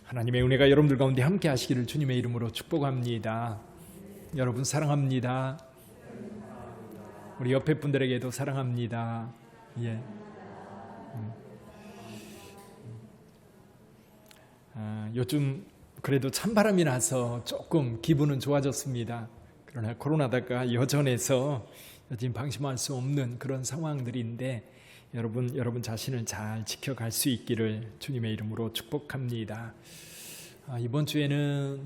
하나님의 은혜가 여러분들 가운데 함께 하시기를 주님의 이름으로 축복합니다. 여러분 사랑합니다. 우리 옆에 분들에게도 사랑합니다. 예. 요즘 그래도 찬바람이 나서 조금 기분은 좋아졌습니다. 그러나 코로나다가 여전해서 여진 방심할 수 없는 그런 상황들인데 여러분 자신을 잘 지켜갈 수 있기를 주님의 이름으로 축복합니다.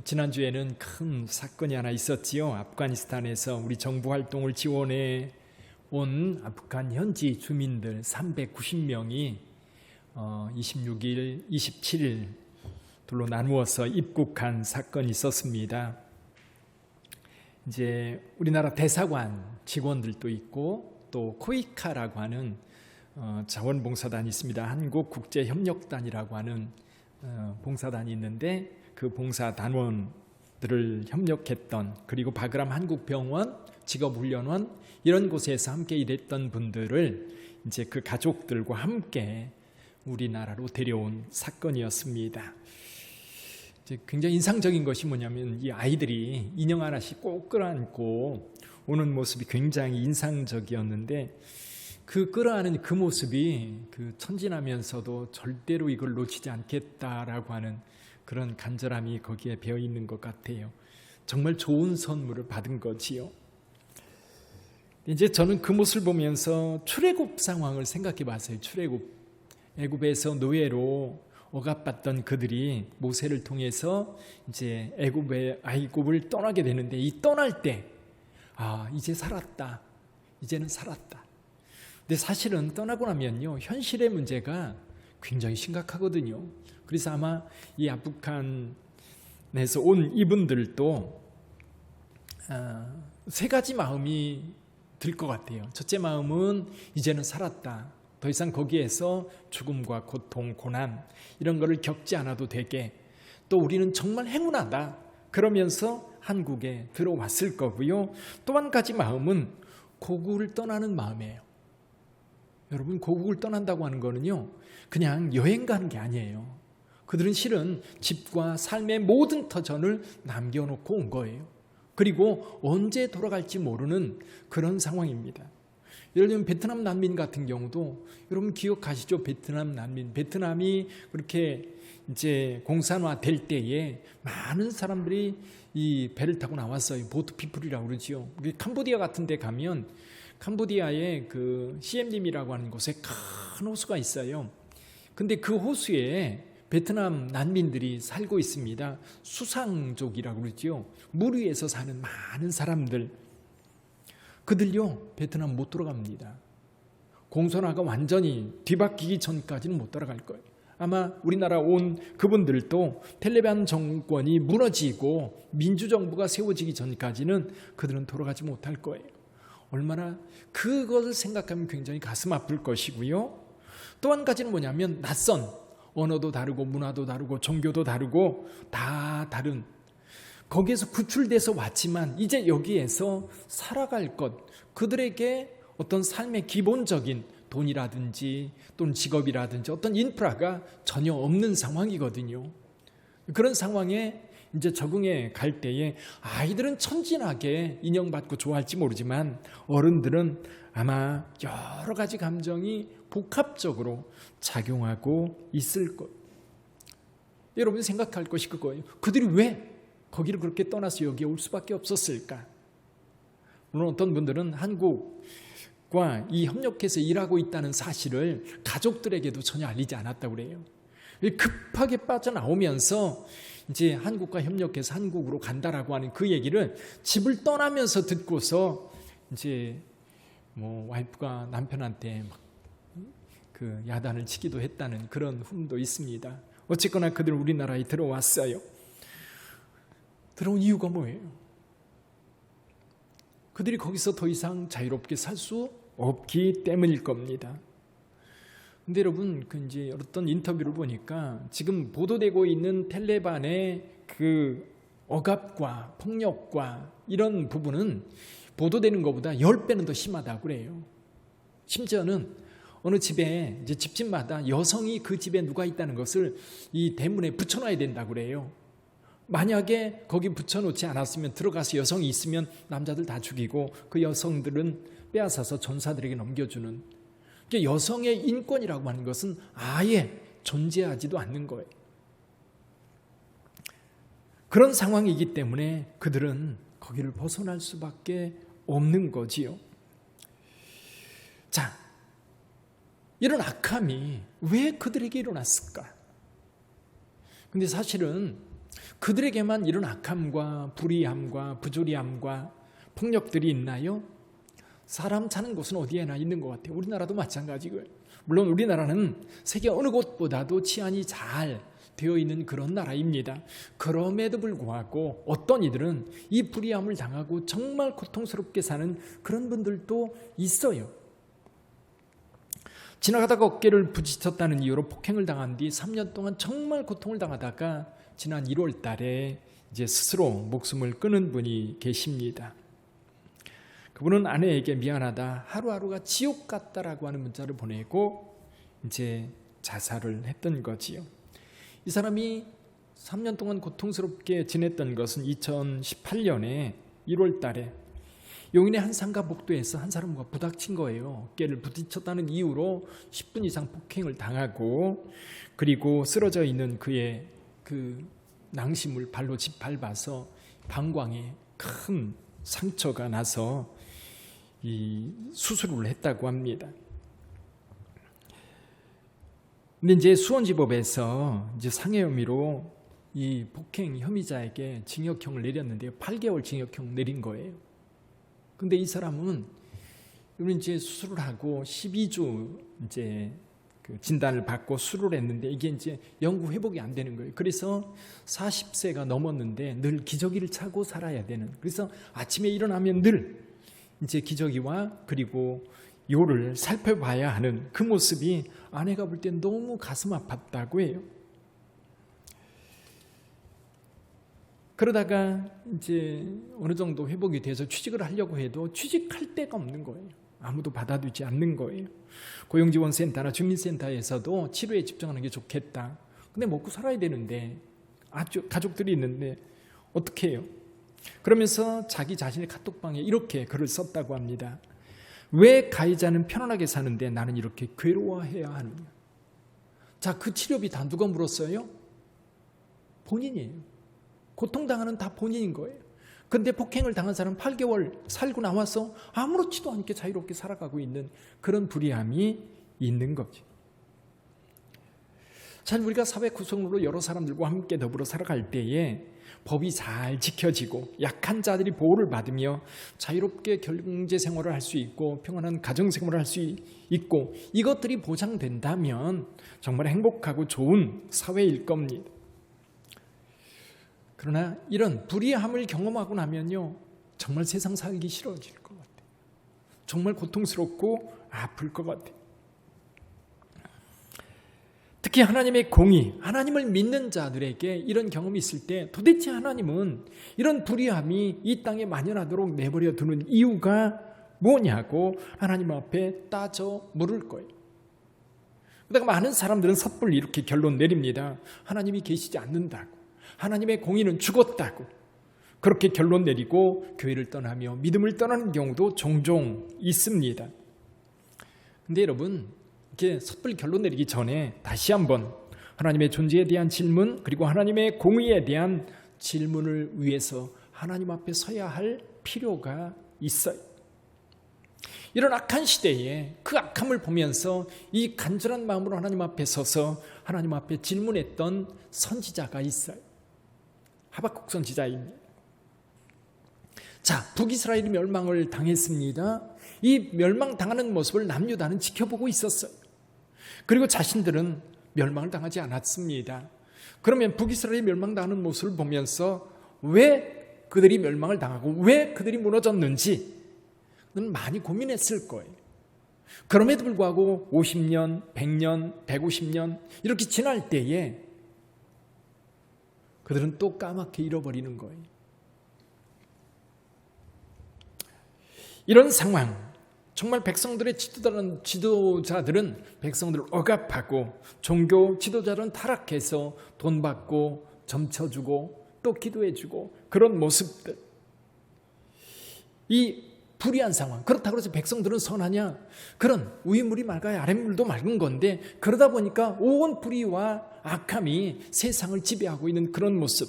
지난주에는 큰 사건이 하나 있었지요. 아프가니스탄에서 우리 정부 활동을 지원해 온 아프간 현지 주민들 390명이 26일, 27일 둘로 나누어서 입국한 사건이 있었습니다. 이제 우리나라 대사관 직원들도 있고 또 코이카라고 하는 자원봉사단이 있습니다. 한국국제협력단이라고 하는 봉사단이 있는데 그 봉사단원들을 협력했던, 그리고 바그람 한국병원, 직업훈련원 이런 곳에서 함께 일했던 분들을 이제 그 가족들과 함께 우리나라로 데려온 사건이었습니다. 이제 굉장히 인상적인 것이 뭐냐면 이 아이들이 인형 하나씩 꼭 끌어안고 오는 모습이 굉장히 인상적이었는데, 그 끌어안은 그 모습이 그 천진하면서도 절대로 이걸 놓치지 않겠다라고 하는 그런 간절함이 거기에 배어 있는 것 같아요. 정말 좋은 선물을 받은 거지요. 이제 저는 그 모습을 보면서 출애굽 상황을 생각해 봤어요. 출애굽, 애굽에서 노예로 억압받던 그들이 모세를 통해서 이제 애굽을 떠나게 되는데, 이 떠날 때 이제 살았다, 이제는 살았다. 근데 사실은 떠나고 나면요, 현실의 문제가 굉장히 심각하거든요. 그래서 아마 이 아프간에서 온 이분들도 세 가지 마음이 들 것 같아요. 첫째 마음은 이제는 살았다. 더 이상 거기에서 죽음과 고통, 고난 이런 거를 겪지 않아도 되게, 또 우리는 정말 행운하다 그러면서 한국에 들어왔을 거고요. 또 한 가지 마음은 고국을 떠나는 마음이에요. 여러분, 고국을 떠난다고 하는 거는요, 그냥 여행 가는 게 아니에요. 그들은 실은 집과 삶의 모든 터전을 남겨놓고 온 거예요. 그리고 언제 돌아갈지 모르는 그런 상황입니다. 예를 들면 베트남 난민 같은 경우도 여러분 기억하시죠? 베트남 난민, 베트남이 그렇게 이제 공산화 될 때에 많은 사람들이 이 배를 타고 나왔어요. 보트 피플이라고 그러지요. 캄보디아 같은 데 가면 캄보디아에 그 시엠림이라고 하는 곳에 큰 호수가 있어요. 근데 그 호수에 베트남 난민들이 살고 있습니다. 수상족이라고 그러죠. 물 위에서 사는 많은 사람들. 그들요, 베트남 못 돌아갑니다. 공산화가 완전히 뒤바뀌기 전까지는 못 돌아갈 거예요. 아마 우리나라 온 그분들도 텔레반 정권이 무너지고 민주정부가 세워지기 전까지는 그들은 돌아가지 못할 거예요. 얼마나 그것을 생각하면 굉장히 가슴 아플 것이고요. 또 한 가지는 뭐냐면 낯선, 언어도 다르고 문화도 다르고 종교도 다르고 다 다른, 거기에서 구출돼서 왔지만 이제 여기에서 살아갈 것, 그들에게 어떤 삶의 기본적인 돈이라든지 또는 직업이라든지 어떤 인프라가 전혀 없는 상황이거든요. 그런 상황에 이제 적응해 갈 때에 아이들은 천진하게 인형받고 좋아할지 모르지만 어른들은 아마 여러 가지 감정이 복합적으로 작용하고 있을 것. 여러분이 생각할 것이 그거예요. 그들이 왜 거기를 그렇게 떠나서 여기에 올 수밖에 없었을까? 물론 어떤 분들은 한국과 이 협력해서 일하고 있다는 사실을 가족들에게도 전혀 알리지 않았다고 그래요. 급하게 빠져나오면서 이제 한국과 협력해서 한국으로 간다라고 하는 그 얘기를 집을 떠나면서 듣고서 이제 와이프가 남편한테 막 그 야단을 치기도 했다는 그런 흠도 있습니다. 어쨌거나 그들 우리나라에 들어왔어요. 들어온 이유가 뭐예요? 그들이 거기서 더 이상 자유롭게 살 수 없기 때문일 겁니다. 근데 여러분, 이제 어떤 인터뷰를 보니까 지금 보도되고 있는 텔레반의 그 억압과 폭력과 이런 부분은 보도되는 것보다 10배는 더 심하다고 그래요. 심지어는 어느 집에 이제 집집마다 여성이 그 집에 누가 있다는 것을 이 대문에 붙여놔야 된다고 그래요. 만약에 거기 붙여놓지 않았으면 들어가서 여성이 있으면 남자들 다 죽이고 그 여성들은 빼앗아서 전사들에게 넘겨주는, 여성의 인권이라고 하는 것은 아예 존재하지도 않는 거예요. 그런 상황이기 때문에 그들은 거기를 벗어날 수밖에 없는 거지요. 자, 이런 악함이 왜 그들에게 일어났을까? 근데 사실은 그들에게만 이런 악함과 불의함과 부조리함과 폭력들이 있나요? 사람 사는 곳은 어디에나 있는 것 같아요. 우리나라도 마찬가지고요. 물론 우리나라는 세계 어느 곳보다도 치안이 잘 되어 있는 그런 나라입니다. 그럼에도 불구하고 어떤 이들은 이 불의함을 당하고 정말 고통스럽게 사는 그런 분들도 있어요. 지나가다가 어깨를 부딪혔다는 이유로 폭행을 당한 뒤 3년 동안 정말 고통을 당하다가 지난 1월 달에 이제 스스로 목숨을 끊은 분이 계십니다. 그분은 아내에게 미안하다, 하루하루가 지옥 같다라고 하는 문자를 보내고 이제 자살을 했던 거지요. 이 사람이 3년 동안 고통스럽게 지냈던 것은 2018년에 1월 달에 용인의 한 상가 복도에서 한 사람과 부닥친 거예요. 어깨를 부딪혔다는 이유로 10분 이상 폭행을 당하고, 그리고 쓰러져 있는 그의 그 낭심을 발로 짓밟아서 방광에 큰 상처가 나서 이 수술을 했다고 합니다. 근데 이제 수원지법에서 이제 상해 혐의로 이 폭행 혐의자에게 징역형을 내렸는데요. 8개월 징역형 내린 거예요. 근데 이 사람은 이제 수술을 하고 12주 이제 그 진단을 받고 수술을 했는데 이게 이제 영구 회복이 안 되는 거예요. 그래서 40세가 넘었는데 늘 기저귀를 차고 살아야 되는. 그래서 아침에 일어나면 늘 이제 기저귀와 그리고 요를 살펴봐야 하는 그 모습이 아내가 볼 때 너무 가슴 아팠다고 해요. 그러다가 이제 어느 정도 회복이 돼서 취직을 하려고 해도 취직할 데가 없는 거예요. 아무도 받아주지 않는 거예요. 고용지원센터나 주민센터에서도 치료에 집중하는 게 좋겠다. 근데 먹고 살아야 되는데 가족들이 있는데 어떻게 해요? 그러면서 자기 자신의 카톡방에 이렇게 글을 썼다고 합니다. 왜 가해자는 편안하게 사는데 나는 이렇게 괴로워해야 하느냐? 자, 그 치료비 다 누가 물었어요? 본인이에요. 고통당하는 다 본인인 거예요. 근데 폭행을 당한 사람 8개월 살고 나와서 아무렇지도 않게 자유롭게 살아가고 있는 그런 불의함이 있는 거죠. 참 우리가 사회 구성으로 여러 사람들과 함께 더불어 살아갈 때에 법이 잘 지켜지고 약한 자들이 보호를 받으며 자유롭게 경제 생활을 할 수 있고 평안한 가정 생활을 할 수 있고 이것들이 보장된다면 정말 행복하고 좋은 사회일 겁니다. 그러나 이런 불의함을 경험하고 나면요, 정말 세상 살기 싫어질 것 같아요. 정말 고통스럽고 아플 것 같아요. 특히 하나님의 공의, 하나님을 믿는 자들에게 이런 경험이 있을 때 도대체 하나님은 이런 불의함이 이 땅에 만연하도록 내버려 두는 이유가 뭐냐고 하나님 앞에 따져 물을 거예요. 그러다가 많은 사람들은 섣불리 이렇게 결론 내립니다. 하나님이 계시지 않는다고. 하나님의 공의는 죽었다고. 그렇게 결론 내리고 교회를 떠나며 믿음을 떠나는 경우도 종종 있습니다. 근데 여러분, 이렇게 섣불리 결론 내리기 전에 다시 한번 하나님의 존재에 대한 질문, 그리고 하나님의 공의에 대한 질문을 위해서 하나님 앞에 서야 할 필요가 있어요. 이런 악한 시대에 그 악함을 보면서 이 간절한 마음으로 하나님 앞에 서서 하나님 앞에 질문했던 선지자가 있어요. 하박국 선지자입니다. 자, 북이스라엘이 멸망을 당했습니다. 이 멸망당하는 모습을 남유다는 지켜보고 있었어요. 그리고 자신들은 멸망을 당하지 않았습니다. 그러면 북이스라엘이 멸망당하는 모습을 보면서 왜 그들이 멸망을 당하고 왜 그들이 무너졌는지 많이 고민했을 거예요. 그럼에도 불구하고 50년, 100년, 150년 이렇게 지날 때에 그들은 또 까맣게 잃어버리는 거예요. 이런 상황, 정말 백성들의 지도자들은 백성들을 억압하고 종교 지도자들은 타락해서 돈 받고 점쳐주고 또 기도해주고 그런 모습들. 이 불의한 상황. 그렇다고 해서 백성들은 선하냐? 그런 위물이 맑아야 아랫물도 맑은 건데 그러다 보니까 온 불의와 악함이 세상을 지배하고 있는 그런 모습.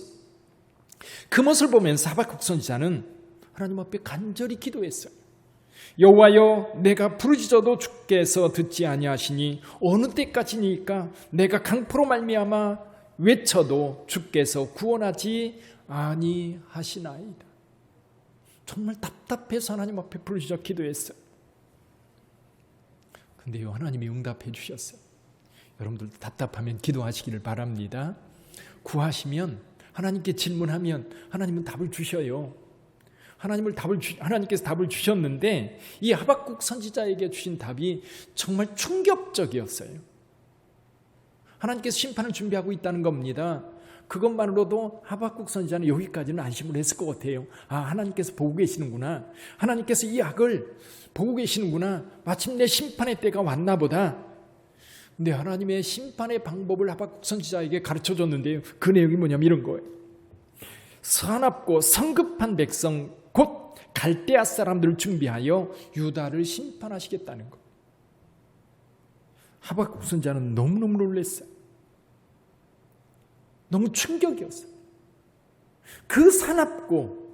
그 모습을 보면서 하박국 선지자는 하나님 앞에 간절히 기도했어요. 여호와여, 내가 부르짖어도 주께서 듣지 아니하시니 어느 때까지니까 내가 강포로 말미암아 외쳐도 주께서 구원하지 아니하시나이다. 정말 답답해서 하나님 앞에 부르짖어 기도했어요. 근데요, 하나님이 응답해 주셨어요. 여러분들도 답답하면 기도하시기를 바랍니다. 구하시면, 하나님께 질문하면 하나님은 답을 주셔요. 하나님께서 답을 주셨는데 이 하박국 선지자에게 주신 답이 정말 충격적이었어요. 하나님께서 심판을 준비하고 있다는 겁니다. 그것만으로도 하박국 선지자는 여기까지는 안심을 했을 것 같아요. 아, 하나님께서 보고 계시는구나. 하나님께서 이 악을 보고 계시는구나. 마침내 심판의 때가 왔나 보다. 근데 하나님의 심판의 방법을 하박국 선지자에게 가르쳐줬는데요. 그 내용이 뭐냐면 이런 거예요. 사납고 성급한 백성 곧 갈대아 사람들을 준비하여 유다를 심판하시겠다는 것. 하박국 선지자는 너무너무 놀랐어요. 너무 충격이었어요. 그 사납고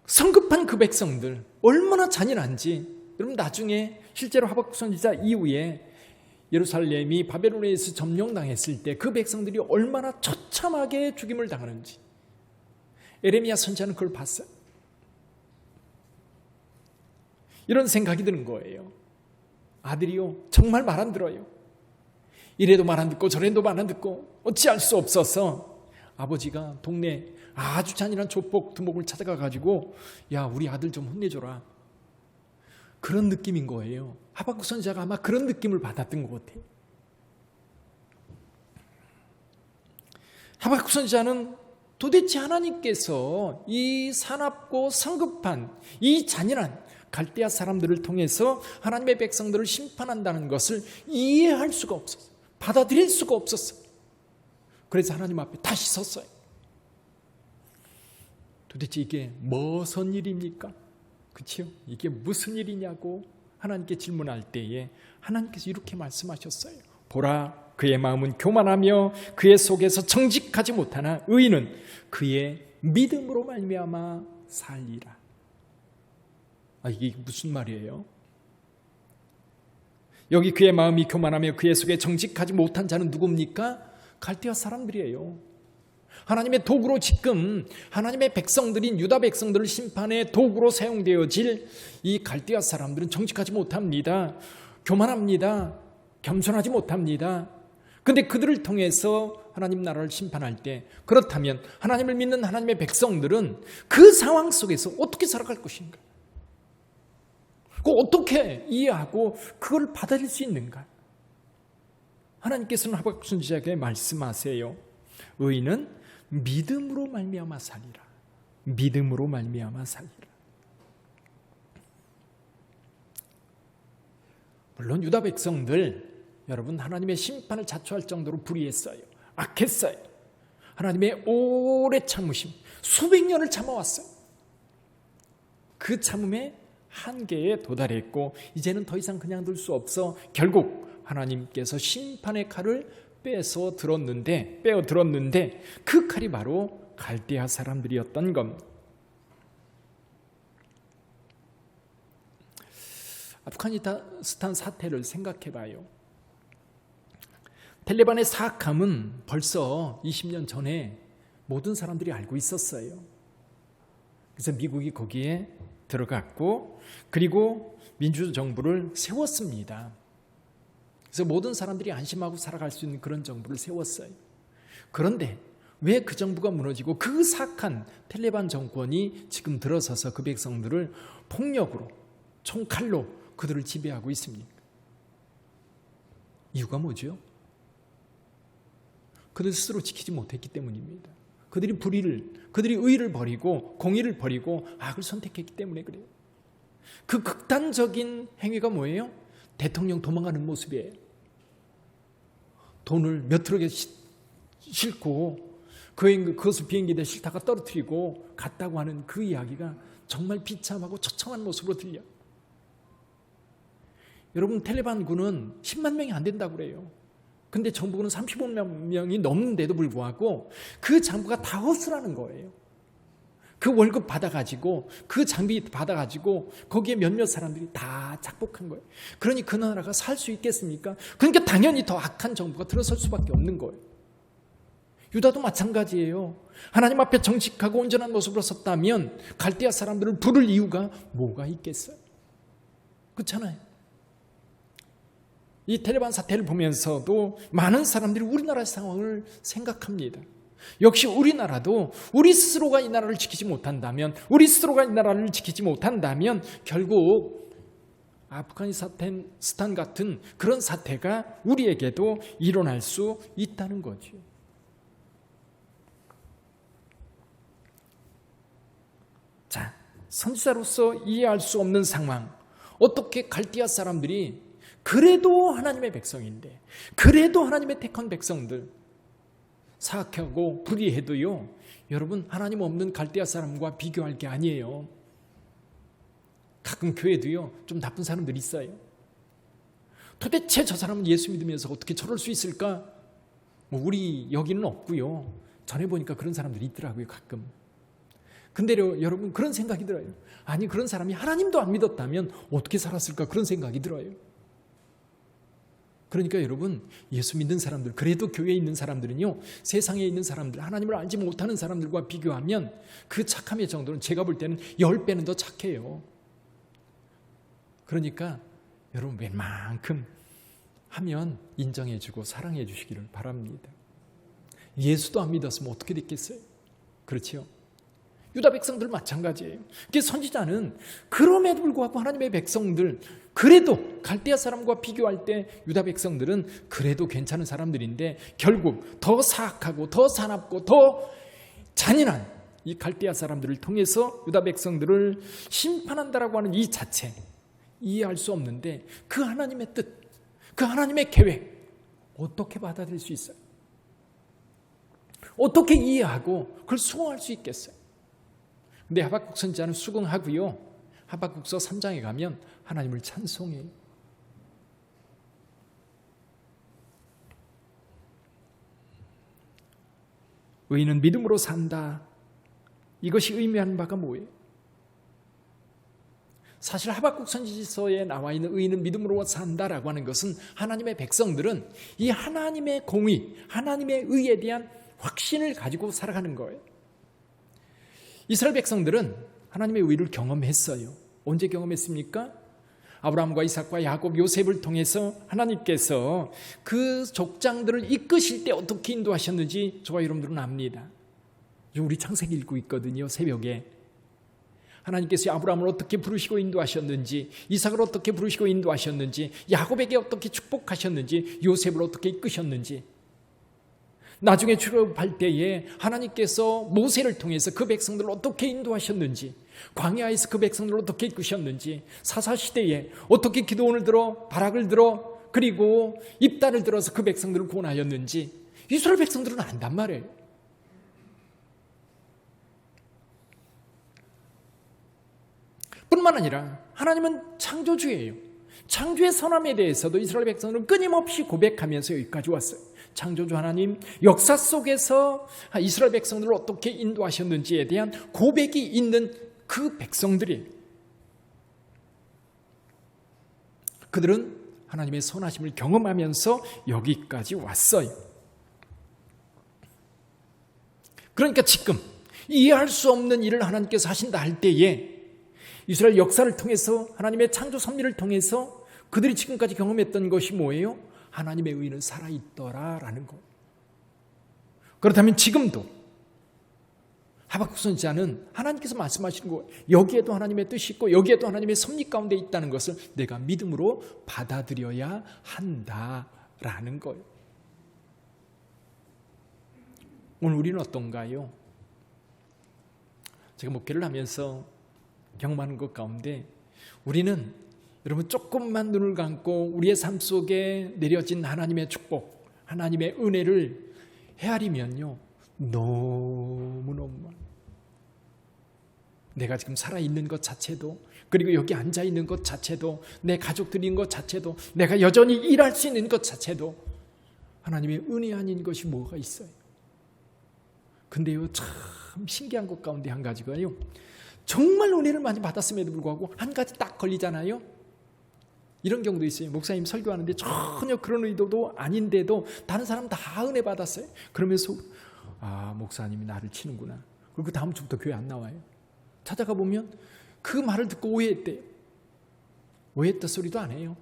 성급한 그 백성들 얼마나 잔인한지 여러분 나중에 실제로 하박국 선지자 이후에 예루살렘이 바벨론에 의해서 점령당했을 때 그 백성들이 얼마나 처참하게 죽임을 당하는지 에레미야 선지자는 그걸 봤어요. 이런 생각이 드는 거예요. 아들이요 정말 말 안 들어요. 이래도 말 안 듣고 저래도 말 안 듣고 어찌할 수 없어서 아버지가 동네 아주 잔인한 조폭 두목을 찾아가 가지고 야 우리 아들 좀 혼내줘라. 그런 느낌인 거예요. 하박국 선지자가 아마 그런 느낌을 받았던 것 같아요. 하박국 선지자는 도대체 하나님께서 이 사납고 성급한 이 잔인한 갈대아 사람들을 통해서 하나님의 백성들을 심판한다는 것을 이해할 수가 없었어요. 받아들일 수가 없었어요. 그래서 하나님 앞에 다시 섰어요. 도대체 이게 무슨 일입니까? 그렇죠? 이게 무슨 일이냐고 하나님께 질문할 때에 하나님께서 이렇게 말씀하셨어요. 보라, 그의 마음은 교만하며 그의 속에서 정직하지 못하나 의인은 그의 믿음으로 말미암아 살리라. 이게 무슨 말이에요? 여기 그의 마음이 교만하며 그의 속에 정직하지 못한 자는 누굽니까? 갈대아 사람들이에요. 하나님의 도구로 지금 하나님의 백성들인 유다 백성들을 심판의 도구로 사용되어질 이 갈대아 사람들은 정직하지 못합니다. 교만합니다. 겸손하지 못합니다. 그런데 그들을 통해서 하나님 나라를 심판할 때 그렇다면 하나님을 믿는 하나님의 백성들은 그 상황 속에서 어떻게 살아갈 것인가? 어떻게 이해하고 그걸 받아들일 수 있는가? 하나님께서는 하박국 선지자에게 말씀하세요. 의인은 믿음으로 말미암아 살리라. 믿음으로 말미암아 살리라. 물론 유다 백성들 여러분 하나님의 심판을 자초할 정도로 불의했어요. 악했어요. 하나님의 오래 참으심 수백 년을 참아왔어요. 그 참음의 한계에 도달했고 이제는 더 이상 그냥 둘 수 없어 결국 하나님께서 심판의 칼을 빼어 들었는데 그 칼이 바로 갈대아 사람들이었던 겁니다. 아프가니스탄 사태를 생각해 봐요. 탈레반의 사악함은 벌써 20년 전에 모든 사람들이 알고 있었어요. 그래서 미국이 거기에 들어갔고 그리고 민주정부를 세웠습니다. 그래서 모든 사람들이 안심하고 살아갈 수 있는 그런 정부를 세웠어요. 그런데 왜 그 정부가 무너지고 그 사악한 탈레반 정권이 지금 들어서서 그 백성들을 폭력으로 총칼로 그들을 지배하고 있습니까? 이유가 뭐죠? 그들 스스로 지키지 못했기 때문입니다. 그들이 의를 버리고 공의를 버리고 악을 선택했기 때문에 그래요. 그 극단적인 행위가 뭐예요? 대통령 도망가는 모습이에요. 돈을 몇 트럭에 싣고 그것을 비행기에 싣다가 떨어뜨리고 갔다고 하는 그 이야기가 정말 비참하고 처참한 모습으로 들려요. 여러분, 텔레반군은 10만 명이 안 된다고 그래요. 근데 정부군은 35만 명이 넘는데도 불구하고 그 장부가 다 허술하는 거예요. 그 월급 받아가지고 그 장비 받아가지고 거기에 몇몇 사람들이 다 작복한 거예요. 그러니 그 나라가 살 수 있겠습니까? 그러니까 당연히 더 악한 정부가 들어설 수밖에 없는 거예요. 유다도 마찬가지예요. 하나님 앞에 정직하고 온전한 모습으로 섰다면 갈대아 사람들을 부를 이유가 뭐가 있겠어요? 그렇잖아요. 이 텔레반 사태를 보면서도 많은 사람들이 우리나라의 상황을 생각합니다. 역시 우리나라도 우리 스스로가 이 나라를 지키지 못한다면, 결국 아프가니스탄 같은 그런 사태가 우리에게도 일어날 수 있다는 거죠. 자, 선지자로서 이해할 수 없는 상황. 어떻게 갈대아 사람들이 그래도 하나님의 백성인데, 그래도 하나님의 택한 백성들 사악하고 불의해도요, 여러분, 하나님 없는 갈대아 사람과 비교할 게 아니에요. 가끔 교회도요, 좀 나쁜 사람들이 있어요. 도대체 저 사람은 예수 믿으면서 어떻게 저럴 수 있을까? 우리 여기는 없고요. 전에 보니까 그런 사람들이 있더라고요, 가끔. 근데 여러분, 그런 생각이 들어요. 아니, 그런 사람이 하나님도 안 믿었다면 어떻게 살았을까? 그런 생각이 들어요. 그러니까 여러분, 예수 믿는 사람들, 그래도 교회에 있는 사람들은요, 세상에 있는 사람들, 하나님을 알지 못하는 사람들과 비교하면 그 착함의 정도는 제가 볼 때는 10배는 더 착해요. 그러니까 여러분, 웬만큼 하면 인정해주고 사랑해 주시기를 바랍니다. 예수도 안 믿었으면 어떻게 됐겠어요? 그렇지요? 유다 백성들 마찬가지예요. 선지자는 그럼에도 불구하고 하나님의 백성들, 그래도 갈대아 사람과 비교할 때 유다 백성들은 그래도 괜찮은 사람들인데 결국 더 사악하고 더 사납고 더 잔인한 이 갈대아 사람들을 통해서 유다 백성들을 심판한다라고 하는 이 자체, 이해할 수 없는데 그 하나님의 뜻, 그 하나님의 계획 어떻게 받아들일 수 있어요? 어떻게 이해하고 그걸 수긍할 수 있겠어요? 근데 하박국 선지자는 수긍하고요, 하박국서 3장에 가면 하나님을 찬송해요. 의인은 믿음으로 산다. 이것이 의미하는 바가 뭐예요? 사실 하박국 선지서에 나와 있는 의인은 믿음으로 산다라고 하는 것은 하나님의 백성들은 이 하나님의 공의, 하나님의 의에 대한 확신을 가지고 살아가는 거예요. 이스라엘 백성들은 하나님의 의를 경험했어요. 언제 경험했습니까? 아브라함과 이삭과 야곱, 요셉을 통해서 하나님께서 그 족장들을 이끄실 때 어떻게 인도하셨는지 저와 여러분들은 압니다. 우리 창세기 읽고 있거든요, 새벽에. 하나님께서 아브라함을 어떻게 부르시고 인도하셨는지, 이삭을 어떻게 부르시고 인도하셨는지, 야곱에게 어떻게 축복하셨는지, 요셉을 어떻게 이끄셨는지, 나중에 출애굽할 때에 하나님께서 모세를 통해서 그 백성들을 어떻게 인도하셨는지, 광야에서 그 백성들을 어떻게 이끄셨는지, 사사시대에 어떻게 기드온을 들어 바락을 들어 그리고 입다를 들어서 그 백성들을 구원하였는지 이스라엘 백성들은 안단 말이에요. 뿐만 아니라 하나님은 창조주예요. 창조의 선함에 대해서도 이스라엘 백성들은 끊임없이 고백하면서 여기까지 왔어요. 창조주 하나님, 역사 속에서 이스라엘 백성들을 어떻게 인도하셨는지에 대한 고백이 있는 그 백성들이, 그들은 하나님의 선하심을 경험하면서 여기까지 왔어요. 그러니까 지금 이해할 수 없는 일을 하나님께서 하신다 할 때에 이스라엘 역사를 통해서, 하나님의 창조 섭리를 통해서 그들이 지금까지 경험했던 것이 뭐예요? 하나님의 의는 살아있더라라는 것. 그렇다면 지금도 하박국 선지자는 하나님께서 말씀하시는 거, 여기에도 하나님의 뜻이 있고 여기에도 하나님의 섭리 가운데 있다는 것을 내가 믿음으로 받아들여야 한다라는 거예요. 오늘 우리는 어떤가요? 제가 목회를 하면서 경험하는 것 가운데 우리는 여러분 조금만 눈을 감고 우리의 삶 속에 내려진 하나님의 축복, 하나님의 은혜를 헤아리면요, 너무너무 내가 지금 살아있는 것 자체도, 그리고 여기 앉아있는 것 자체도, 내 가족들인 것 자체도, 내가 여전히 일할 수 있는 것 자체도 하나님의 은혜 아닌 것이 뭐가 있어요. 근데요, 참 신기한 것 가운데 한 가지가요, 정말 은혜를 많이 받았음에도 불구하고 한 가지 딱 걸리잖아요. 이런 경우도 있어요. 목사님 설교하는데 전혀 그런 의도도 아닌데도 다른 사람 다 은혜 받았어요. 그러면서 목사님이 나를 치는구나. 그리고 다음 주부터 교회 안 나와요. 찾아가 보면 그 말을 듣고 오해했대요. 오해했다 소리도 안 해요.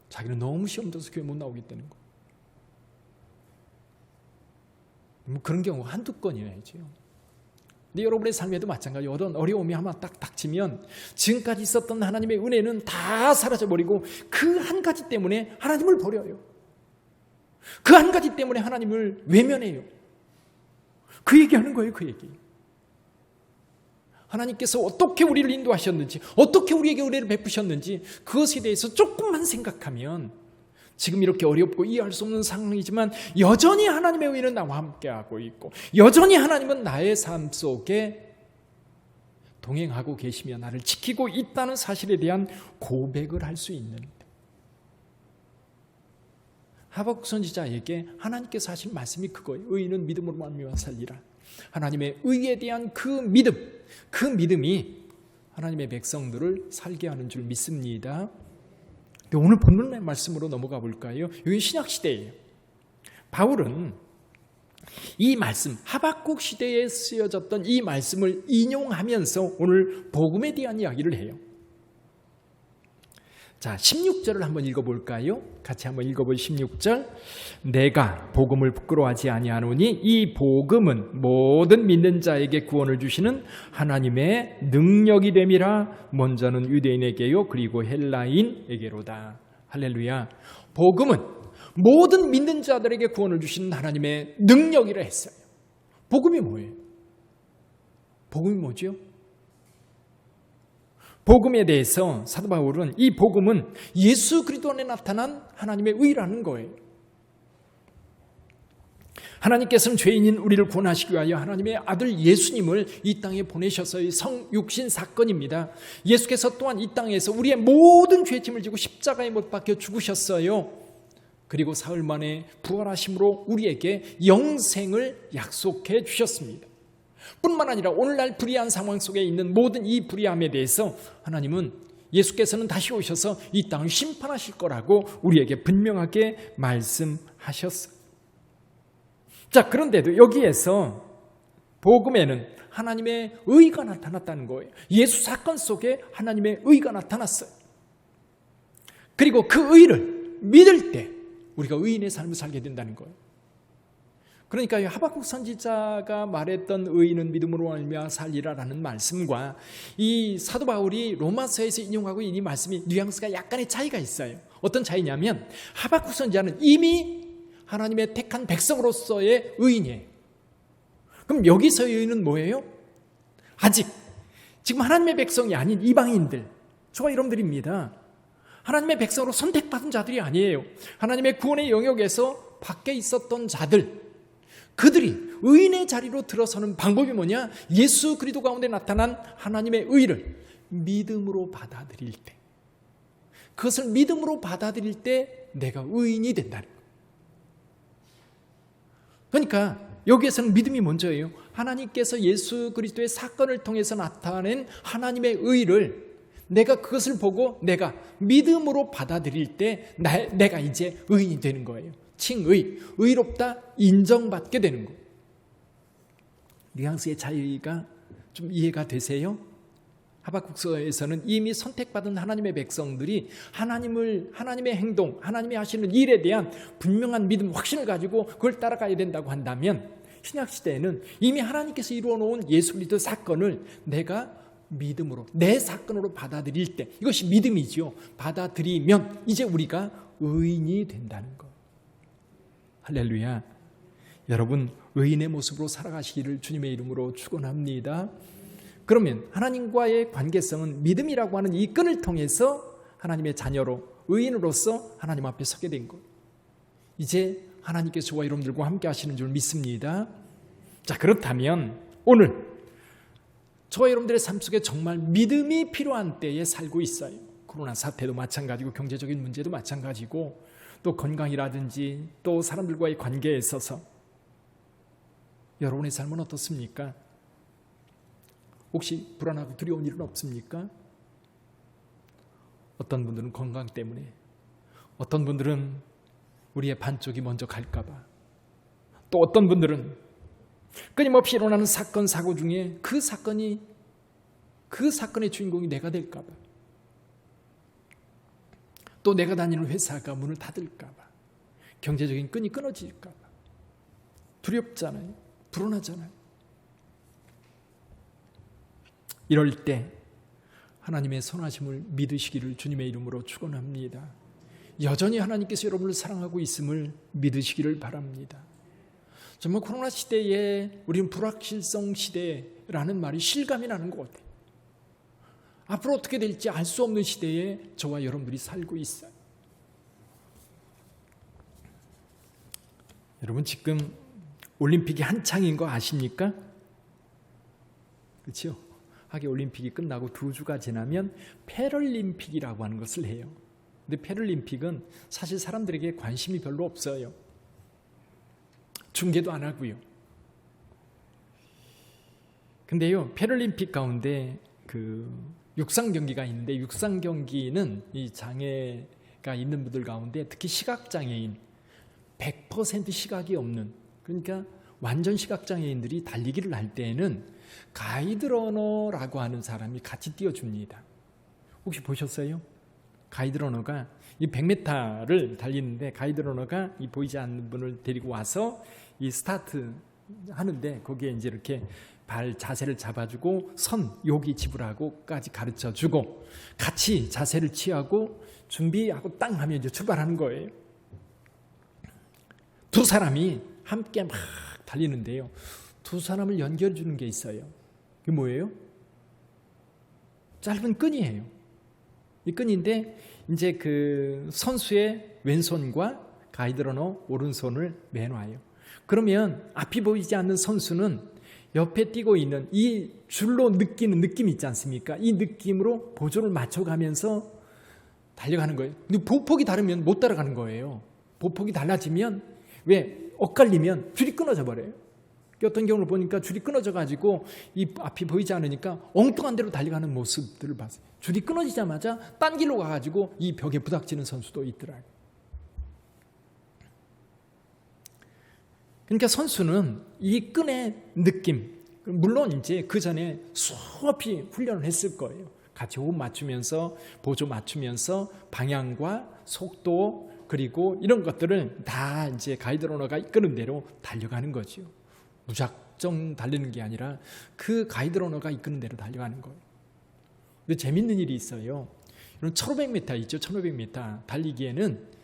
자기는 너무 시험 들어서 교회 못 나오겠다는 거. 뭐 그런 경우가 한두 건이어야죠. 근데 여러분의 삶에도 마찬가지로 어떤 어려움이 하나 딱 닥치면 지금까지 있었던 하나님의 은혜는 다 사라져버리고 그 한 가지 때문에 하나님을 버려요. 그 한 가지 때문에 하나님을 외면해요. 그 얘기하는 거예요. 그 얘기. 하나님께서 어떻게 우리를 인도하셨는지, 어떻게 우리에게 은혜를 베푸셨는지 그것에 대해서 조금만 생각하면 지금 이렇게 어렵고 이해할 수 없는 상황이지만 여전히 하나님의 은혜는 나와 함께하고 있고 여전히 하나님은 나의 삶 속에 동행하고 계시며 나를 지키고 있다는 사실에 대한 고백을 할 수 있는, 하박국 선지자에게 하나님께서 하신 말씀이 그거예요. 의인은 믿음으로 말미암아 살리라. 하나님의 의에 대한 그 믿음, 그 믿음이 하나님의 백성들을 살게 하는 줄 믿습니다. 오늘 본문의 말씀으로 넘어가 볼까요? 여기 신약시대예요. 바울은 이 말씀, 하박국 시대에 쓰여졌던 이 말씀을 인용하면서 오늘 복음에 대한 이야기를 해요. 자, 16절을 한번 읽어볼까요? 같이 한번 읽어볼 16절. 내가 복음을 부끄러워하지 아니하노니 이 복음은 모든 믿는 자에게 구원을 주시는 하나님의 능력이 됨이라. 먼저는 유대인에게요 그리고 헬라인에게로다. 할렐루야. 복음은 모든 믿는 자들에게 구원을 주시는 하나님의 능력이라 했어요. 복음이 뭐예요? 복음이 뭐죠? 복음에 대해서 사도 바울은 이 복음은 예수 그리스도 안에 나타난 하나님의 의라는 거예요. 하나님께서는 죄인인 우리를 구원하시기 위하여 하나님의 아들 예수님을 이 땅에 보내셔서의 성육신 사건입니다. 예수께서 또한 이 땅에서 우리의 모든 죄짐을 지고 십자가에 못 박혀 죽으셨어요. 그리고 사흘 만에 부활하심으로 우리에게 영생을 약속해 주셨습니다. 뿐만 아니라 오늘날 불의한 상황 속에 있는 모든 이 불의함에 대해서 하나님은 예수께서는 다시 오셔서 이 땅을 심판하실 거라고 우리에게 분명하게 말씀하셨어요. 자, 그런데도 여기에서 복음에는 하나님의 의가 나타났다는 거예요. 예수 사건 속에 하나님의 의가 나타났어요. 그리고 그 의를 믿을 때 우리가 의인의 삶을 살게 된다는 거예요. 그러니까 하박국 선지자가 말했던 의인은 믿음으로 말미암아 살리라라는 말씀과 이 사도 바울이 로마서에서 인용하고 있는 이 말씀이 뉘앙스가 약간의 차이가 있어요. 어떤 차이냐면 하박국 선지자는 이미 하나님의 택한 백성으로서의 의인이에요. 그럼 여기서의 의인은 뭐예요? 아직 지금 하나님의 백성이 아닌 이방인들, 저와 여러분들입니다. 하나님의 백성으로 선택받은 자들이 아니에요. 하나님의 구원의 영역에서 밖에 있었던 자들, 그들이 의인의 자리로 들어서는 방법이 뭐냐? 예수 그리스도 가운데 나타난 하나님의 의를 믿음으로 받아들일 때, 그것을 믿음으로 받아들일 때 내가 의인이 된다는 거예요. 그러니까 여기에서는 믿음이 먼저예요. 하나님께서 예수 그리스도의 사건을 통해서 나타낸 하나님의 의를 내가 그것을 보고 내가 믿음으로 받아들일 때 내가 이제 의인이 되는 거예요. 칭의, 의롭다 인정받게 되는 거예요. 뉘앙스의 차이가 좀 이해가 되세요? 하박국서에서는 이미 선택받은 하나님의 백성들이 하나님의 행동, 하나님이 하시는 일에 대한 분명한 믿음, 확신을 가지고 그걸 따라가야 된다고 한다면, 신약시대에는 이미 하나님께서 이루어 놓은 예수 그리스도 사건을 내가 믿음으로, 내 사건으로 받아들일 때, 이것이 믿음이지요. 받아들이면 이제 우리가 의인이 된다는 것. 할렐루야. 여러분, 의인의 모습으로 살아가시기를 주님의 이름으로 축원합니다. 그러면 하나님과의 관계성은 믿음이라고 하는 이 끈을 통해서 하나님의 자녀로, 의인으로서 하나님 앞에 서게 된 거예요. 이제 하나님께서 저와 여러분들과 함께 하시는 줄 믿습니다. 자, 그렇다면 오늘 저와 여러분들의 삶 속에 정말 믿음이 필요한 때에 살고 있어요. 코로나 사태도 마찬가지고 경제적인 문제도 마찬가지고 또 건강이라든지 또 사람들과의 관계에 있어서 여러분의 삶은 어떻습니까? 혹시 불안하고 두려운 일은 없습니까? 어떤 분들은 건강 때문에, 어떤 분들은 우리의 반쪽이 먼저 갈까 봐, 또 어떤 분들은 끊임없이 일어나는 사건, 사고 중에 그 사건의 주인공이 내가 될까 봐, 또 내가 다니는 회사가 문을 닫을까 봐, 경제적인 끈이 끊어질까 봐 두렵잖아요. 불안하잖아요. 이럴 때 하나님의 선하심을 믿으시기를 주님의 이름으로 축원합니다. 여전히 하나님께서 여러분을 사랑하고 있음을 믿으시기를 바랍니다. 정말 코로나 시대에 우리는 불확실성 시대라는 말이 실감이 나는 것 같아요. 앞으로 어떻게 될지 알 수 없는 시대에 저와 여러분들이 살고 있어요. 여러분 지금 올림픽이 한창인 거 아십니까? 그렇죠? 하계 올림픽이 끝나고 2주가 지나면 패럴림픽이라고 하는 것을 해요. 근데 패럴림픽은 사실 사람들에게 관심이 별로 없어요. 중계도 안 하고요. 근데요, 패럴림픽 가운데 그 육상 경기가 있는데, 육상 경기는 이 장애가 있는 분들 가운데 특히 시각장애인, 100% 시각이 없는, 그러니까 완전 시각장애인들이 달리기를 할 때에는 가이드러너라고 하는 사람이 같이 뛰어줍니다. 혹시 보셨어요? 가이드러너가 이 100m를 달리는데 가이드러너가 이 보이지 않는 분을 데리고 와서 이 스타트 하는데 거기에 이제 이렇게 발 자세를 잡아주고 선 여기 집으라고까지 가르쳐주고 같이 자세를 취하고 준비하고 땅 하면 이제 출발하는 거예요. 두 사람이 함께 막 달리는데요. 두 사람을 연결해 주는 게 있어요. 그게 뭐예요? 짧은 끈이에요. 이 끈인데 이제 그 선수의 왼손과 가이드러너 오른손을 매놔요. 그러면 앞이 보이지 않는 선수는 옆에 뛰고 있는 이 줄로 느끼는 느낌 있지 않습니까? 이 느낌으로 보조를 맞춰가면서 달려가는 거예요. 근데 보폭이 다르면 못 따라가는 거예요. 보폭이 달라지면 왜? 엇갈리면 줄이 끊어져 버려요. 어떤 경우를 보니까 줄이 끊어져 가지고 이 앞이 보이지 않으니까 엉뚱한 데로 달려가는 모습들을 봤어요. 줄이 끊어지자마자 딴 길로 가가지고 이 벽에 부닥치는 선수도 있더라고요. 그러니까 선수는 이 끈의 느낌, 물론 이제 그 전에 수없이 훈련을 했을 거예요. 같이 호흡 맞추면서 보조 맞추면서 방향과 속도 그리고 이런 것들을 다 이제 가이드러너가 이끄는 대로 달려가는 거죠. 무작정 달리는 게 아니라 그 가이드러너가 이끄는 대로 달려가는 거예요. 근데 재밌는 일이 있어요. 이런 1500m 있죠. 1500m 달리기에는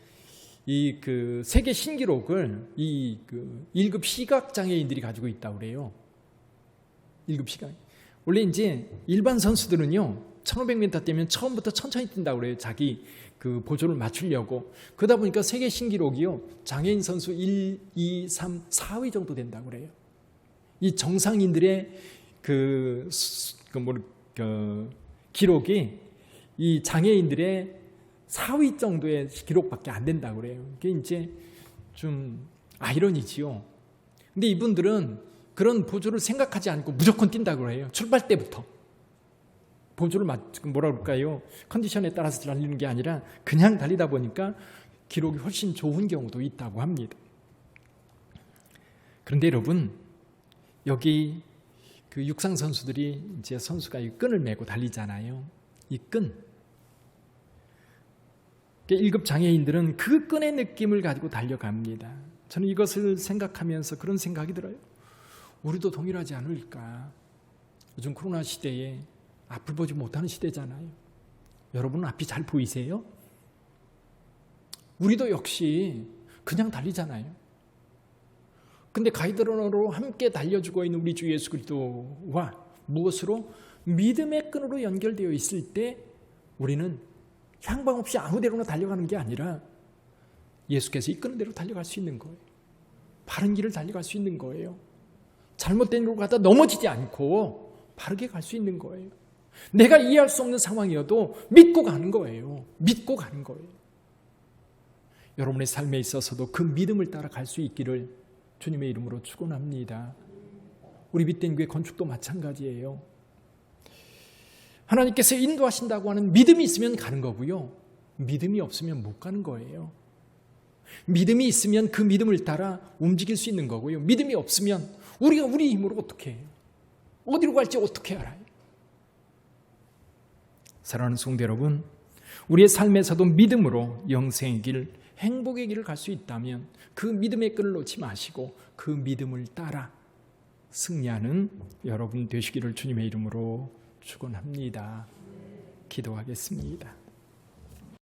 이 그 세계 신기록을 이 그 1급 시각 장애인들이 가지고 있다고 그래요. 1급 시각. 원래 이제 일반 선수들은요. 1500m 뛰면 처음부터 천천히 뛴다고 그래요. 자기 그 보조를 맞추려고. 그러다 보니까 세계 신기록이요. 장애인 선수 1, 2, 3, 4위 정도 된다고 그래요. 이 정상인들의 기록이 이 장애인들의 4위 정도의 기록밖에 안 된다고 그래요. 이게 이제 좀 아이러니지요. 근데 이분들은 그런 보조를 생각하지 않고 무조건 뛴다고 해요. 출발 때부터. 보조를 뭐라 그럴까요? 컨디션에 따라서 달리는 게 아니라 그냥 달리다 보니까 기록이 훨씬 좋은 경우도 있다고 합니다. 그런데 여러분, 여기 그 육상 선수들이 이제 선수가 이 끈을 메고 달리잖아요. 이 끈. 1급 장애인들은 그 끈의 느낌을 가지고 달려갑니다. 저는 이것을 생각하면서 그런 생각이 들어요. 우리도 동일하지 않을까. 요즘 코로나 시대에 앞을 보지 못하는 시대잖아요. 여러분은 앞이 잘 보이세요? 우리도 역시 그냥 달리잖아요. 근데 가이드러너로 함께 달려주고 있는 우리 주 예수 그리스도와 무엇으로? 믿음의 끈으로 연결되어 있을 때 우리는 향방 없이 아무 데로나 달려가는 게 아니라 예수께서 이끄는 대로 달려갈 수 있는 거예요. 바른 길을 달려갈 수 있는 거예요. 잘못된 길로 가다 넘어지지 않고 바르게 갈 수 있는 거예요. 내가 이해할 수 없는 상황이어도 믿고 가는 거예요. 믿고 가는 거예요. 여러분의 삶에 있어서도 그 믿음을 따라 갈 수 있기를 주님의 이름으로 축원합니다. 우리 빛된 교회 건축도 마찬가지예요. 하나님께서 인도하신다고 하는 믿음이 있으면 가는 거고요. 믿음이 없으면 못 가는 거예요. 믿음이 있으면 그 믿음을 따라 움직일 수 있는 거고요. 믿음이 없으면 우리가 우리 힘으로 어떻게 해요? 어디로 갈지 어떻게 알아요? 사랑하는 성도 여러분, 우리의 삶에서도 믿음으로 영생의 길, 행복의 길을 갈 수 있다면 그 믿음의 끈을 놓지 마시고 그 믿음을 따라 승리하는 여러분 되시기를 주님의 이름으로 축원합니다. 기도하겠습니다.